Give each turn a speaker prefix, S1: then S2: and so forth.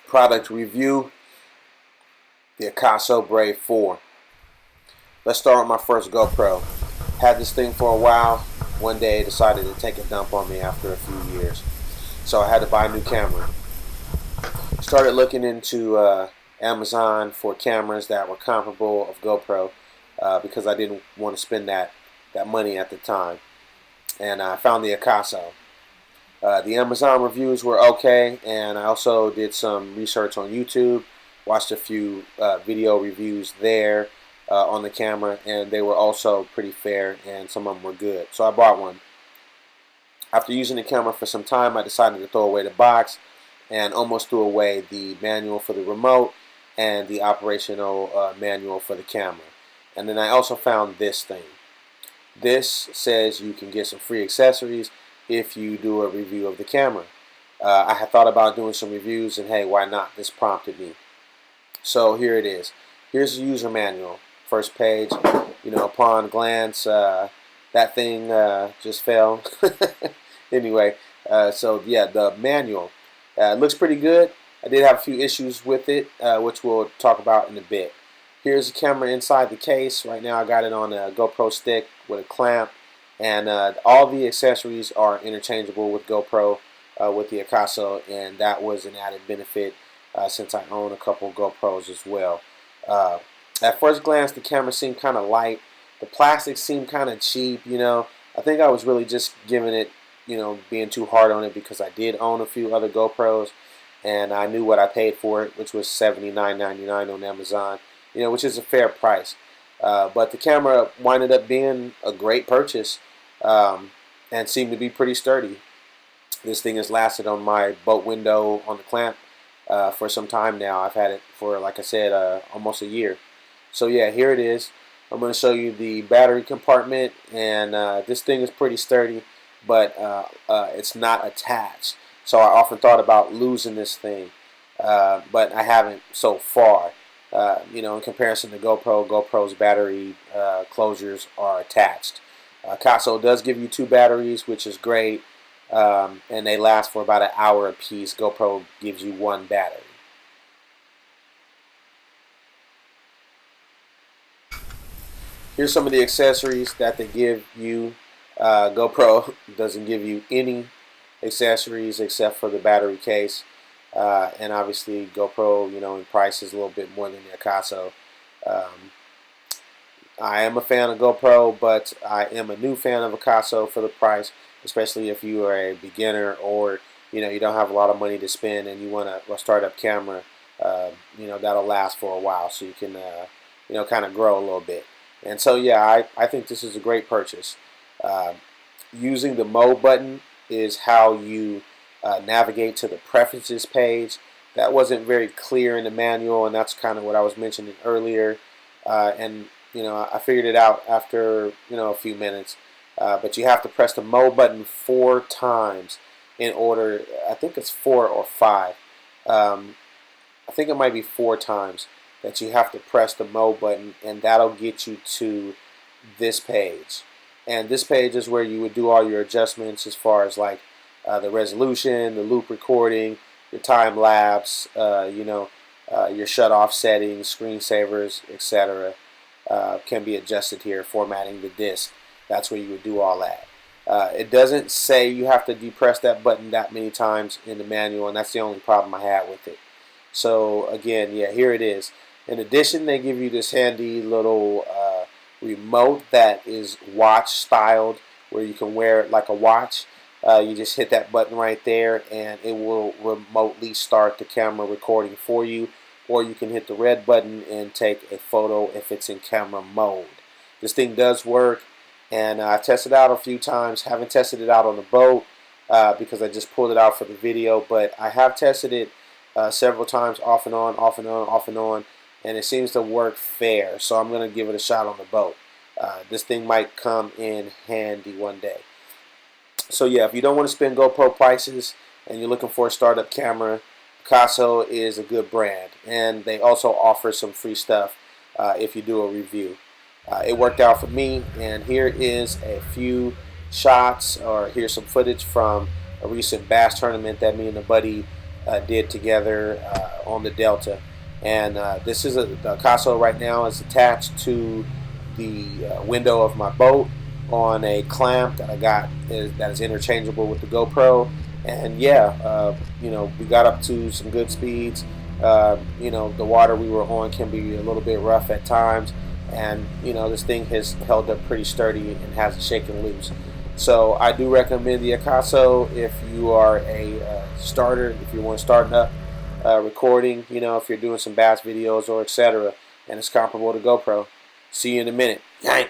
S1: Product review, the Akaso Brave 4. Let's start with my first GoPro. Had this thing for a while. One day decided to take a dump on me after a few years. So I had to buy a new camera. Started looking into Amazon for cameras that were comparable of GoPro because I didn't want to spend that money at the time. And I found the Akaso. The Amazon reviews were okay, and I also did some research on YouTube, watched a few video reviews there on the camera, and they were also pretty fair, and some of them were good. So I bought one. After using the camera for some time, I decided to throw away the box and almost threw away the manual for the remote and the operational manual for the camera. And then I also found this thing. This says you can get some free accessories if you do a review of the camera. I had thought about doing some reviews, and hey, why not? This prompted me. So here it is. Here's the user manual. First page. You know, upon glance, that thing just fell. Anyway, so yeah, the manual looks pretty good. I did have a few issues with it, which we'll talk about in a bit. Here's the camera inside the case. Right now I got it on a GoPro stick with a clamp, and all the accessories are interchangeable with GoPro with the Akaso, and that was an added benefit since I own a couple GoPros as well. At first glance, the camera seemed kind of light. The plastic seemed kind of cheap, you know. I think I was really just giving it, you know, being too hard on it because I did own a few other GoPros, and I knew what I paid for it, which was $79.99 on Amazon, you know, which is a fair price. But the camera winded up being a great purchase and seemed to be pretty sturdy. This thing has lasted on my boat window on the clamp for some time now. I've had it for, like I said, almost a year. So yeah, here it is. I'm going to show you the battery compartment, and this thing is pretty sturdy, but it's not attached. So I often thought about losing this thing, but I haven't so far. You know, in comparison to GoPro, GoPro's battery closures are attached. Akaso does give you 2 batteries, which is great, and they last for about an hour apiece. GoPro gives you 1 battery. Here's some of the accessories that they give you. GoPro doesn't give you any accessories except for the battery case. And obviously GoPro, you know, in price is a little bit more than the Akaso. I am a fan of GoPro, but I am a new fan of Akaso for the price, especially if you are a beginner or, you know, you don't have a lot of money to spend and you want a startup camera, you know, that'll last for a while, so you can, you know, kind of grow a little bit. And so yeah, I think this is a great purchase. Using the mode button is how you navigate to the preferences page. That wasn't very clear in the manual, and that's kind of what I was mentioning earlier. And you know, I figured it out after, you know, a few minutes. But you have to press the mode button 4 times in order. I think it's 4 or 5. I think it might be 4 times that you have to press the mode button, and that'll get you to this page. And this page is where you would do all your adjustments as far as like the resolution, the loop recording, your time lapse, you know, your shut-off settings, screensavers, etc. Can be adjusted here. Formatting the disk, that's where you would do all that. It doesn't say you have to depress that button that many times in the manual, and that's the only problem I had with it. So again, yeah, here it is. In addition, they give you this handy little remote that is watch styled, where you can wear it like a watch. You just hit that button right there, and it will remotely start the camera recording for you. Or you can hit the red button and take a photo if it's in camera mode. This thing does work, and I tested it out a few times. Haven't tested it out on the boat because I just pulled it out for the video, but I have tested it several times off and on, off and on, off and on, and it seems to work fair. So I'm going to give it a shot on the boat. This thing might come in handy one day. So yeah, if you don't want to spend GoPro prices and you're looking for a startup camera, Akaso is a good brand, and they also offer some free stuff if you do a review. It worked out for me, and here is a few shots, or here's some footage from a recent bass tournament that me and a buddy did together on the Delta. And this is the Akaso right now is attached to the window of my boat on a clamp that I got that is interchangeable with the GoPro. And yeah, you know, we got up to some good speeds. You know, the water we were on can be a little bit rough at times, and you know, this thing has held up pretty sturdy and hasn't shaken loose. So I do recommend the Akaso if you are a starter, if you want to start up recording, you know, if you're doing some bass videos or etc. And it's comparable to GoPro. See you in a minute. Yank!